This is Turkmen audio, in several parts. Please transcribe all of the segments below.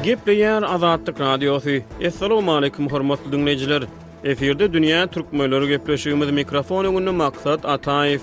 Gepleýär Azatlyk Radiosu. Assalamu alaykum hormatly dinleyijiler. Eferde dünýä türkmenleri gepleşigimiz mikrofon öňünde maksat Ataýew.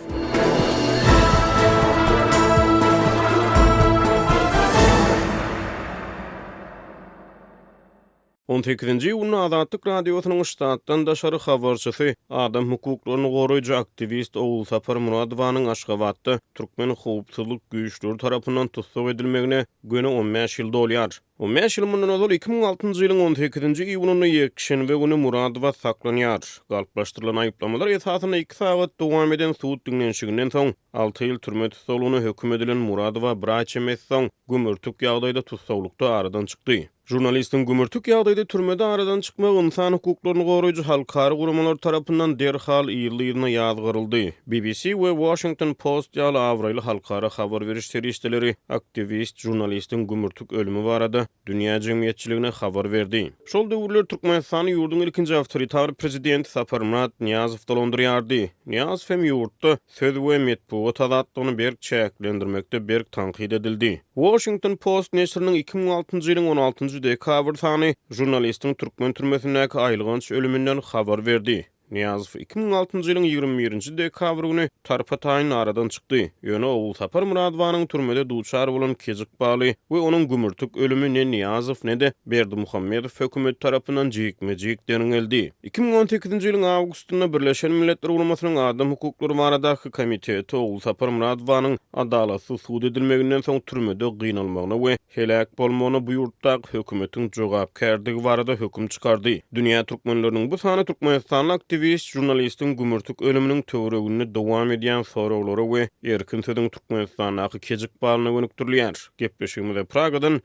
18-nji ýylyň Azatlyk Radiosynyň ştatdan daşary habarçysy, adam hukuklaryny goraýjy aktivist Oğul Sapar Muradowanyň Aşgabatda türkmen howpsuzlyk güýçleri tarapyndan tutsak edilmegine göne 15 ýyl dolýar. 15 ýyl mundan ozal 2006-njy ýylyň 18-nji iýulyny ýekşenbe güni Muradowa saklanýar. Galplaşdyrylan aýyplamalar esasyna 2 saat dowam eden suud dinlenşiginden soň 6 ýyl türme tutsagylygyny hökm edilen Muradowa bir mes soň gümürtük ýagdaýda tutsaklykda aradan çykdy. Jurnalistin gümürtük ýagdaýda türmede aradan çykmak insan hukuklaryny goraýjy halkary guramalar tarapyndan derhal ýylyna ýazgyryldy. BBC we Washington Post ýaly awraýly halkary habar beriş serişdeleri aktivist jurnalistin gümürtük ölümi barada dünýä jemgyýetçiligine habar berdi. Şol döwürler Türkmenistany ýurduň ilkinji awtoritar prezident Sapar Murat Niyazow dolandyrýardy. Niyazow hem ýurtda söz we medeniýet azatlygyny berk çäklendirmekde berk tanqid edildi. Washington Post neşriniň 2006-njy ýylyň 16-njy dekabr sany jurnalistin türkmen türmesindäki aýlygynç ölümünden habar berdi. Niyazow 2006-njy ýylyň 21-nji dekabr güni tarpataýyn aradan çykdy. Ýöne Oğul Sapar Muradowanyň türmede duçar bolan kezik baly we onuň gümürtük ölümi ne Niyazow ne de Berdimuhammedow hökümet tarapyndan jekme-jek denirildi. 2018-nji ýylyň awgustynda Birleşen Milletler Guramasynyň adam hukuklary baradaky komiteti Oğul Sapar Muradowanyň adalatsyz suud edilmeginden soň türmede gynalmagyna we helak bolmagyna bu ýurtdaky hökümetiň jogapkärligi barada höküm çykardy. Dünýä türkmenleriniň bu sany Türkmenistanyň aktivist jurnalistin gümürtük ölümünün töweregini dowam edýän soraglary we erkin sözdüň Türkmenistanyň kezik balyna gönükdirilýär. Gepleşigimizde Pragadan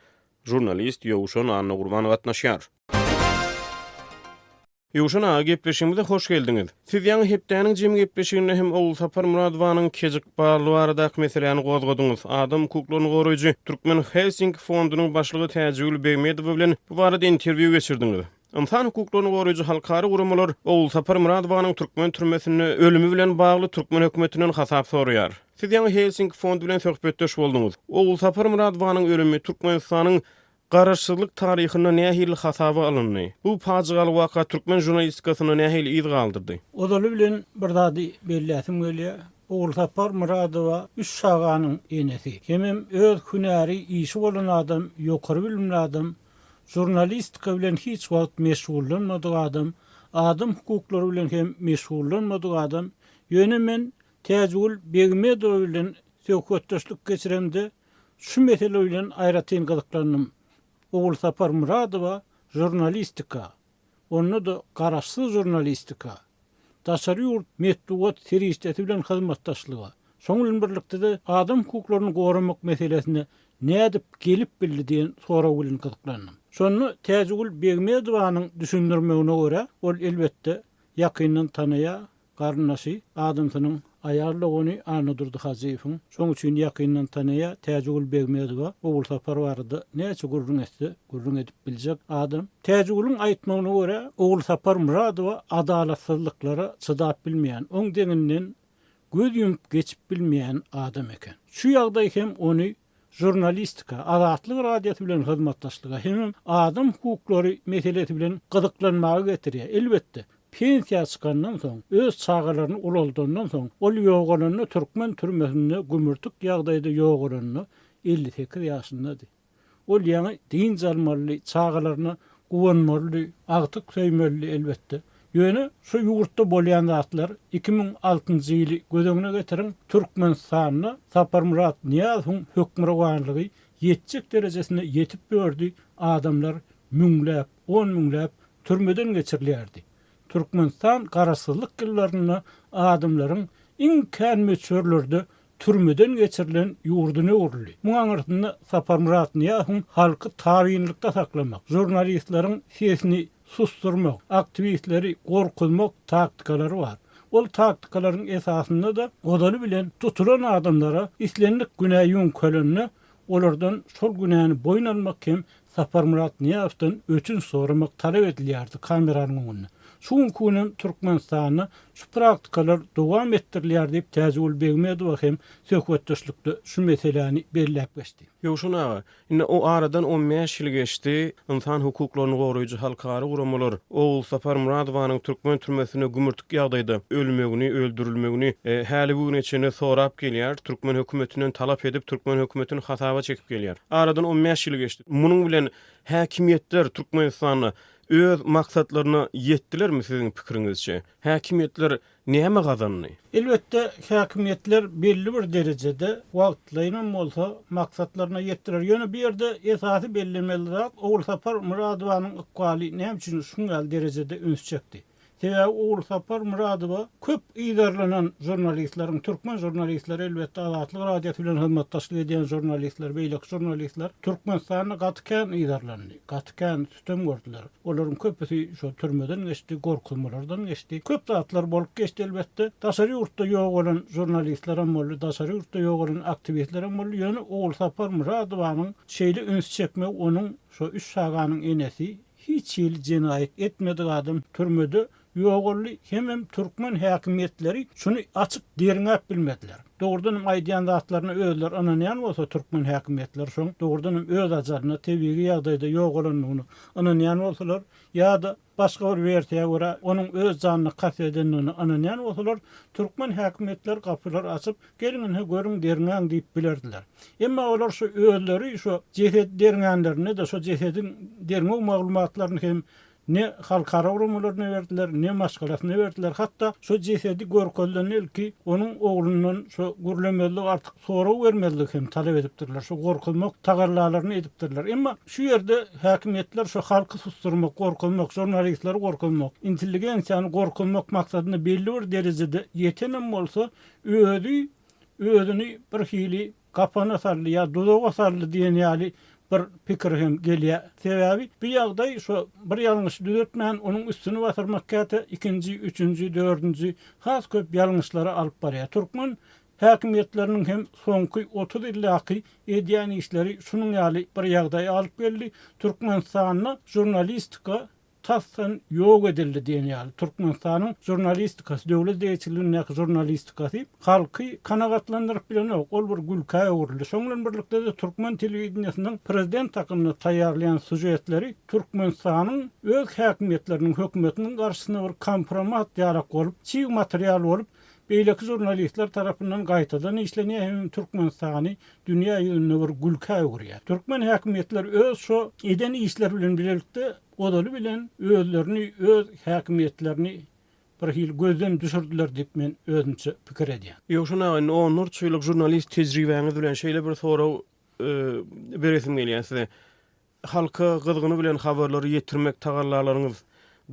jurnalist Ýowşan Anna Gurbanow gatnaşýar. Ýowşan gepleşigimize hoş geldiňiz. Siz ýa-ni hepdäniň jemi gepleşiginde hem Oğul Sapar Muradowanyň kezik baly baradaky meseleni gozgadyňyz. Adam hukuklaryny goraýjy Türkmen Helsinki fondunyň başlygy Täjegül Begmedow bilen bu barada interwiu geçirdiňiz. İnsan hukuklaryny goraýjy halkary guramalar Oğul Sapar Muradowanyň türkmen türmesinde ölümi bilen bagly türkmen hökümetinden hasap soraýar. Siz ýa-ni Helsinki fondu bilen söhbetdeş boldyňyz. Oğul Sapar Muradowanyň ölümi Türkmenistanyň garaşsyzlyk taryhyna nähili hasaba alyndy? Bu paçygaly waka türkmen jurnalistikasyna nähili ýygy galdyrdy? Odaly bilen bir zady belläsim gelýär. Oğul Sapar Muradova 3 şaganyň enesi. Hemem öz hünäri işi bolan adam, ýokary bilimli adam, jurnalistika bilen hiç wagt meşgullanmadyk adam, adam hukuklary bilen hem meşgullanmadyk adam. Ýöne men Täjegül Begmedow bilen söhbetdeşlik geçirende şu mesele bilen aýratyn gyzyklandım. Oğul Sapar Muradova jurnalistika, onu da garaşsyz jurnalistika, daşary ýurt medeniýet serişdeti bilen hyzmatdaşlygy. Şoň bilen birlikde de adam hukuklaryny goramak meselesine nädip gelip bildi diýen sorag bilen gyzyklandym. Şonu Täjegül Begmedowanyň düşündirmegine görä, ol elbetde ýakyndan tanıya, garnaşy adamsynyň ayarlygyny anydyrdy hazyfyň. Şoň üçin ýakyndan tanıya Täjegül Begmedowa Oğul Sapar barada näçe gurrun edip biljek adam. Täjegüliň aýtmagyna görä, Oğul Sapar Muradowa adalatsyzlyklara çydap bilmeýän, oň deňinden göz ýumyp geçip bilmeýän adam eken. Şu ýagdaý hem ony jurnalistika, azatlyk radiosy bilen hyzmatdaşlyga hem adam hukuklary meselesi bilen gyzyklanmagy getirýär. Elbetde pensiya çykandan soň, öz çağalaryny ulaldandan soň, ol ýoğalyny türkmen türmesinde gümürtük ýagdaýda ýoğalyny 58 ýaşyndady. Ol ýa-ni din jalmaly, çağalaryny guwanmaly, agtyk söýmeli elbetde. Ýöne şu ýurtda bolýan zatlar 2006-njy ýyly göz getirin Türkmenistanyna Sapar Murat Niyazowyň hökmranlygy ýetjek derejesine ýetip berdi. Adamlar müňläp, 10 müňläp türmeden geçirilýärdi. Türkmenistan garaşsyzlyk ýyllaryna adamlaryň iňkän meçhurlerde türmeden geçirilen ýurduny urly. Muňa ýurtunda Sapar Murat Niyazowyň halky taryhynlykda saklamak, jurnalistleriň sesini susturmak, aktivistleri gorkutmak taktikalary var. Ol taktikaların esasında da odaly bilen tutulan adamlara islenlik günäýiň kölenini olardan şol günäni boyun almak hem Sapar Murat Niyazowdan öçün soramak talep edilýärdi kameranyň öňünde. şuňkunym Türkmenistanyny şu praktikalar dowam etdirilýär diýip Täzewil Begmedov hem söhbetdeşlikde şu meseleni belläp geçdi. Ýoşuna, indi o aradan 15 ýyl geçdi. İnsan hukuklaryny goraýjy halkary guramalar Oğul Sapar Muradowanyň türkmen türmesine gümürtük ýagdaýda ölmegini, öldürilmegini häli bu neçeni sorap gelýär. Türkmen hökümetinden talap edip Türkmen hökümetini hataba çekip gelýär. Aradan 15 ýyl geçdi. Munyň bilen häkimetler Türkmenistanyny öz maksatlaryna yetdilermi siziň pikiriňizçe? Häkimetler näme gazandy? Elbette häkimetler belli bir derejede wagtlaýan bolsa maksatlaryna yetdirer. Ýöne bir ýerde esasy bellemelidir. Oğul Sapar Muradowanyň ykbaly näme üçin şuňal derejede öňsüçekdi? Sebäbi Oğul Sapar Muradowa köp iýdarlanan jurnalistlaryň, türkmen jurnalistleri elbette Azatlyk radiosu bilen hyzmatdaşlyk edýän jurnalistler, beýleki jurnalistler Türkmenistanyny gatykän iýdarlandy. Gatykän sütem gördüler. Olaryň köpüsi şu türmeden geçdi, gorkulmalardan geçdi. Köp zatlar bolup geçdi elbette. Daşary ýurtda ýok bolan jurnalistler hem boldy, daşary ýurtda ýok bolan aktivistler hem boldy. Ýöne Oğul Sapar Muradowanyň şeýle üns çekmek onuň şu 3 saganyň enesi hiç ýyl jenaýet etmedi adam türmede ýogurly hemem türkmen häkimetleri şunu açyk deriňäp bilmediler. Doğrudan aýdýan zatlaryny özler ananýan bolsa türkmen häkimetler şoň doğrudan öz ajaryna tebigi ýagdaýda ýok bolanyny ananýan bolsalar ýa-da başga bir versiýa görä onuň öz janyny kasd edenini ananýan bolsalar türkmen häkimetler kapylar açyp gelin görüň deriňäň diýip bilerdiler. Emma olar şu özleri şu jehet deriňänlerini de şu jehetin deriňe maglumatlaryny hem ne halkara urumlarını verdiler, ne maskalasını verdiler. Hatta şu cesedi görkölden ilki onun oğlunun şu gürlemelik artık sonra vermelik hem talep edipdirler. Şu korkulmak tagarlalarını edipdirler. Ama şu yerde hakimiyetler şu halkı susturmak, korkulmak, jurnalistleri korkulmak, intelligensiyanı korkulmak maksadını belli bir derecede yetenem olsa özünü bir hili kapana sarlı ya dudağa sarlı diyen yali bir pikir hem gelýär. Sebäbi bir ýagdaý şu bir ýalňyş düzeltmän onuň üstüne batyrmak käte 2-nji, 3-nji, 4-nji has köp ýalňyşlary alyp barýar. Türkmen häkimetleriniň hem soňky 30 ýyllyky edýän işleri şunuň ýaly bir ýagdaý alyp geldi. Türkmenistanyň jurnalistika tassan ýok edildi diýen ýaly. Türkmenistanyň jurnalistikasy, döwlet diýeçiliginiň jurnalistikasy halky kanagatlandyryp bilen ol bir gülkä uruldy. Şoňlan birlikde de türkmen telewizionynyň prezident hakyny taýýarlayan sujetleri Türkmenistanyň öz häkimetleriniň, hökümetiniň garşysyna bir kompromat ýarak bolup, çiğ material bolup beýleki jurnalistler tarapyndan gaýtadan işlenýär hem Türkmenistany dünýä ýönüne bir gülkä urýar. Türkmen häkimetler öz şu eden işler bilen birlikde odaly bilen özlerini, öz häkimetlerini bir hil gözden düşürdüler diýip men özümçe pikir edýän. Ýoşuna onlar çylyk jurnalist tejribeňiz bilen şeýle bir soraw beresim gelýär size. Halka gyzgyny bilen habarlary ýetirmek tagarlalaryňyz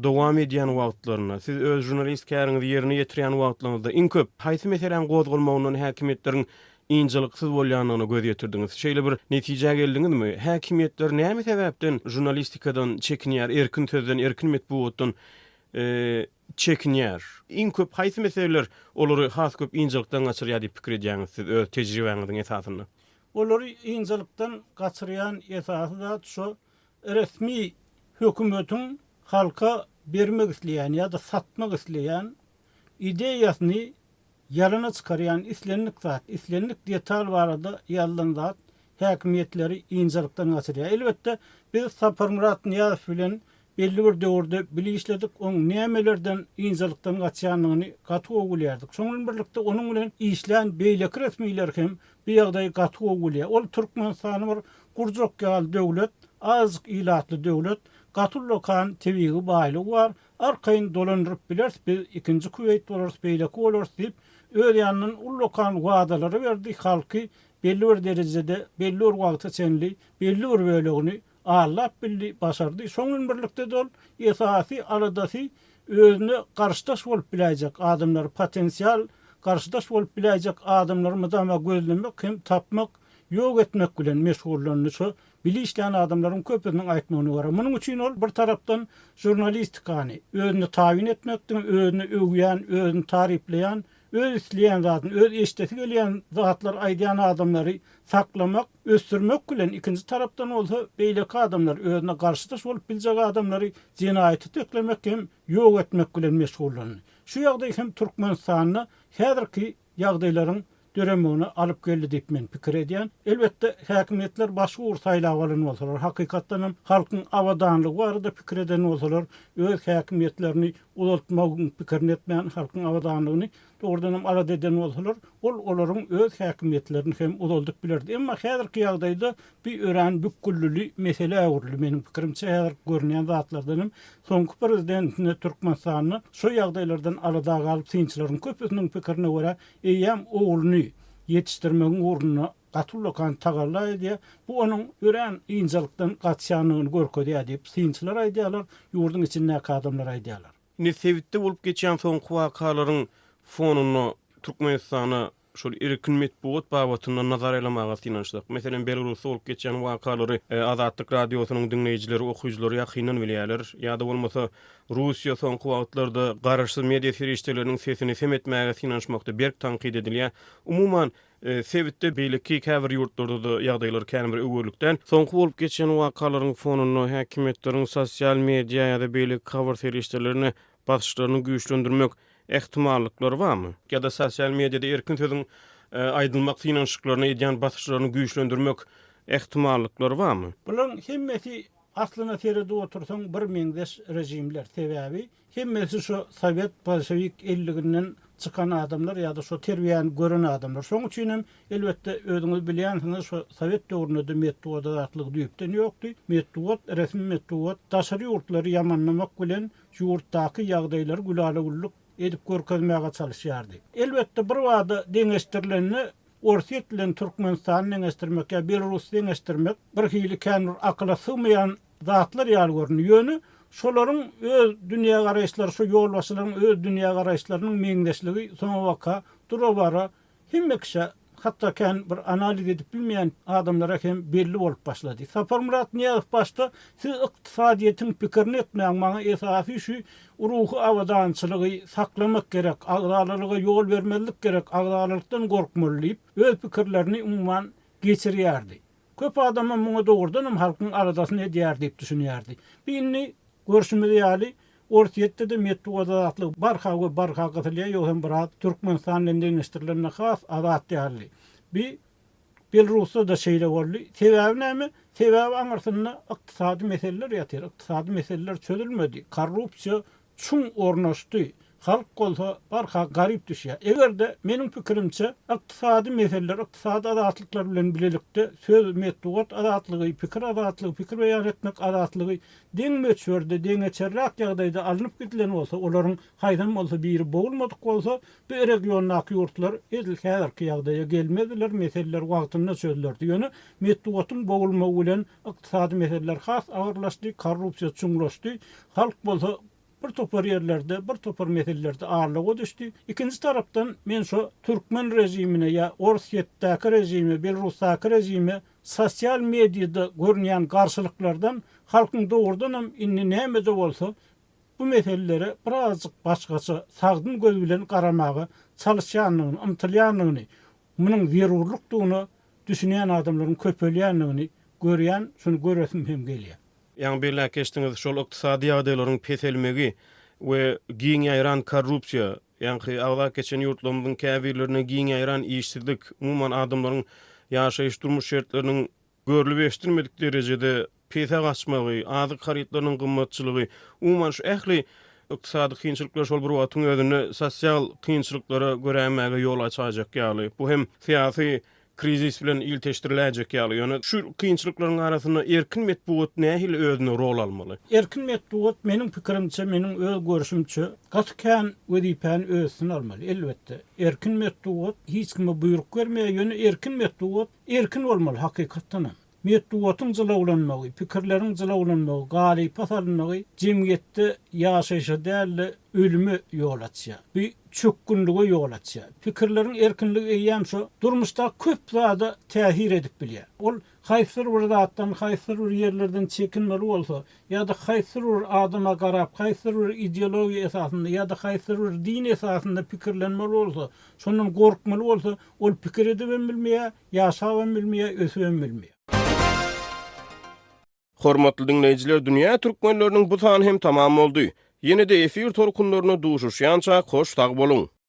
dowam edýän wagtlaryna, siz öz jurnalist käriňizi ýerine ýetirýän wagtlaryňyzda iň köp haýsy meselen gozgulmagynyň häkimetleriň injiliksiz bolýanyny göz ýetirdiňiz. Şeýle bir netije geldiňizmi? Häkimetler näme sebäpden jurnalistikadan çekinýär, erkin sözden, erkin metbuatdan çekinýär? Iň köp haýsy meseleler olary has köp injilikden gaçyrýar diýip pikir edýäňiz siz öz tejribeňiziň esasynda? Olary injilikden gaçyrýan esasy da şu resmi hökümetiň halka bermek isleýän ýa-da satmak isleýän ideýasyny ýalyna çykarýan islenlik detal barada ýalylan zat häkimetleri injilikden gaçyrýar. Elbette biz Sapar Murat Niýazow bilen belli bir döwürde bilişledik, oň nämelerden injilikden gaçýanyny gaty ogulýardyk. Şoňun birlikde onuň bilen işlän beýleki resmiler hem bir ýagdaý gaty ogulýar. Ol Türkmenistany bir gurjak gal döwlet, azık ilatly döwlet, Gatullokan tebigi baýlygy bar. Arkaýyn dolandyryp biler, biz ikinji Kuweyt bolars, beýleki bolars diýip öz ýanynyň ullokan wadalary berdi. Halky belli bir derejede, belli bir wagta çenli, belli bir bölegini allap bildi, başardy. Şoňun birlikde de ol esasy aradasy özüne garşdaş bolup biläjek adamlar, potensial garşdaş bolup biläjek adamlary mydama gözlemek hem tapmak, ýok etmek bilen meşgullanýar. Bilişleyen adamların köpüsünün aýtmagyny var. Munyň üçin ol bir tarapdan jurnalistikany özüni taýin etmekden, özüni öwýän, özüni taripleýän, öz isleyen zatın, öz eşteti gelen zatlar aýdýan adamlary saklamak, östürmek bilen ikinci tarapdan olsa beýleki adamlar özüne garşydaş bolup biljek adamlary jinaýaty töklemek hem ýok etmek bilen meşgullanýar. Şu ýagdaý hem Türkmenistanyna häzirki ýagdaýlaryň döremini alıp geldi diýip men pikir edýän. Elbetde häkimetler başga ur saýlap alan bolsalar, hakykatdan hem halkyň awadanlygy barada pikir eden bolsalar, öz häkimetlerini uzatmagyň pikirini etmeýän halkyň awadanlygyny doğrudan hem alad eden bolsalar, olaryň öz häkimetlerini hem uzaldyp bilerdi. Emma häzirki ýagdaýda bir ören büküllüli mesele äwirli meniň pikirimçe häzir görnýän zatlardan hem soňky prezidentine Türkmenistanyny şu ýagdaýlardan alada galyp synçylaryň köpüsiniň pikirine görä eýem ogluny yetiştirmenin uğruna katullokan tagalla diye bu onun ören incelikten kaçyanlığını görködüyor deyip synçylar aýdýarlar, ýurdun içindäki adamlar aýdýarlar. Nesewitde bolup geçen soňky wakalaryň fonuny Türkmenistana şol erkin metbuat babatyndan nazar elemaga synançdyk. Meselen Belarusda bolup geçen wakalary Azatlyk radiosynyň dinleýijileri, okuýjylary ýakynan bilýärler. Ýa-da bolmasa Russiýa soňky wagtlarda garaşsyz media ferişteleriniň sesini semetmäge synançmakda berk tankyd edilýär. Umuman Sevitde beýleki käbir ýurtlarda da ýagdaýlar käbir öwürlükden soňky bolup geçen wakalaryň fonuny häkimetleriň sosial media ýa-da beýleki habar feriştelerini basyşlaryny güýçlendirmek ehtimallykları barmy? Ýa-da sosial mediada erkin sözüň aýdylmak synançyklaryny edýän basyşlaryny güýçlendirmek ehtimallykları barmy? Bulan hemmeti aslına terede otursan bir meňdeş rejimler sebäbi hemmesi şu Sovet Bolşewik elliginden çıkan adamlar ya da şu terbiýany gören adamlar. Şoň üçin hem elbette özüňiz bilýänsiniz şu Sovet döwründe metduat atlyk diýipden ýokdy. Metduat, resmi metduat, daşary ýurtlary ýamanlamak bilen ýurtdaky ýagdaýlary gülälegullyk edip görkezmäge çalışýardy. Elbette bir wada deňeşdirilenini Orsiýet bilen Türkmenistany deňeşdirmek ýa Belarus deňeşdirmek bir hili kän akla sığmaýan zatlar ýaly görünýär. Şolaryň öz dünýä garaýşlary, şu ýolbaşylaryň öz dünýä garaýşlarynyň meňdeşligi soňa waka durabara hemme kişi hatta kän bir analiz edip bilmeýän adamlara hem belli bolup başlady. Sapar Murat Niýazow başda siz ykdysadyýetin pikirini etmeýän maňa esasy şu ruhy awadançylygy saklamak gerek, agdalylyga ýol bermelik gerek, agdalylykdan gorkmaly öz pikirlerini umman geçirýärdi. Köp adamma muňa dogrudan hem halkyň aradasyny edýär diýip düşünýärdi. Birini görüşmede ýaly Orsiýetde de metduat atlyk barha gysylýar ýok hem birat Türkmenistanyň deňeşdirilenine has azat ýaly. Bir Belarusda da şeýle boldy. Sebäbi näme? Sebäbi aňyrsyna ykdysady meseleler ýatyr. Ykdysady meseleler çözülmedi. Korrupsiýa çuň ornaşdy. Halk bolsa barha garip düşýär. Egerde meniň pikirimçe ykdysady meseleler, ykdysady azatlyklar bilen bilelikde söz metduat azatlygy, pikir azatlygy, pikir beýan etmek azatlygy deňmeçörde, deňeçerrak ýagdaýda alınıp gidilen bolsa, olaryň haýdan bolsa biri bogulmadyk bolsa, bu regiondaky ýurtlar edil häzirki ýagdaýa gelmediler, meseleler wagtynda çözülýärdi. Ýöne metduatyň bogulmagy bilen ykdysady meseleler has agyrlaşdy, korrupsiýa çuňlaşdy. Halk bolsa bir topar yerlerde, bir topar meselelerde ağırlığa düştü. İkinci taraftan men şu Türkmen rejimine ya Orsiýetdäki rejimi, Belarusdäki rejimi sosial mediada görünýän garşylyklardan halkyň dogrudan hem inni näme de bolsa bu meselelere birazcık başgaça sagdyn göz bilen garamagy çalışýanlygyny, ymtylýanlygyny, munyň zerurlukdygyny düşünýän adamlaryň köpelýänligini görýän, şunu göresim hem gelýär. Yani belli geçtiğiniz şol ykdysady ýagdaýlaryň peselmegi we giň ýaýran korrupsiýa, yani awla geçen ýurtlarymyzyň käbirlerine giň ýaýran işsizlik, umuman adamlaryň ýaşaýyş durmuş şertleriniň görülüp eşdirmedik derejede pese gaçmagy, azyk haritlarynyň gymmatçylygy, umuman şu ähli ykdysady kynçylyklar şol bir wagtyň özüne sosial kynçylyklara görämäge ýol açajak ýaly. Bu hem syýasy krizis bilen ilteşdiriläjek ýaly. Ýöne şu kynçylyklaryň arasynda erkin metbuat nähil özüne rol almaly? Erkin metbuat meniň pikirimçe, meniň öz görüşümçe gatkän wezipäni özüne almaly. Elbetde erkin metbuat hiç kime buyruk bermeýär. Ýöne erkin metbuat erkin bolmaly hakykatdan. Metbuatyň jylawlanmagy, pikirleriň jylawlanmagy, galyp pasalmagy jemgyýetde ýaşaýşa däl ölüme ýol açýar. Bir çökkünlüge ýol açýar. Pikirleriň erkinligi eýem şu durmuşda köp zada tähir edip bilýär. Ol Haýsyr bir zatdan, haýsyr bir ýerlerden çekinmeli bolsa, ýa-da haýsyr bir adama garap, haýsyr bir ideologiýa esasynda ýa-da haýsyr bir din esasynda pikirlenmeli bolsa, şondan gorkmaly bolsa, ol pikir edibem bilmeýär, ýaşabam bilmeýär, ösebem bilmeýär. Hormatly dinleýijiler, dünýä türkmenläriniň bu sany hem tamam boldy. Ýene-de efir torkunlaryna duşuşýança hoş tag boluň.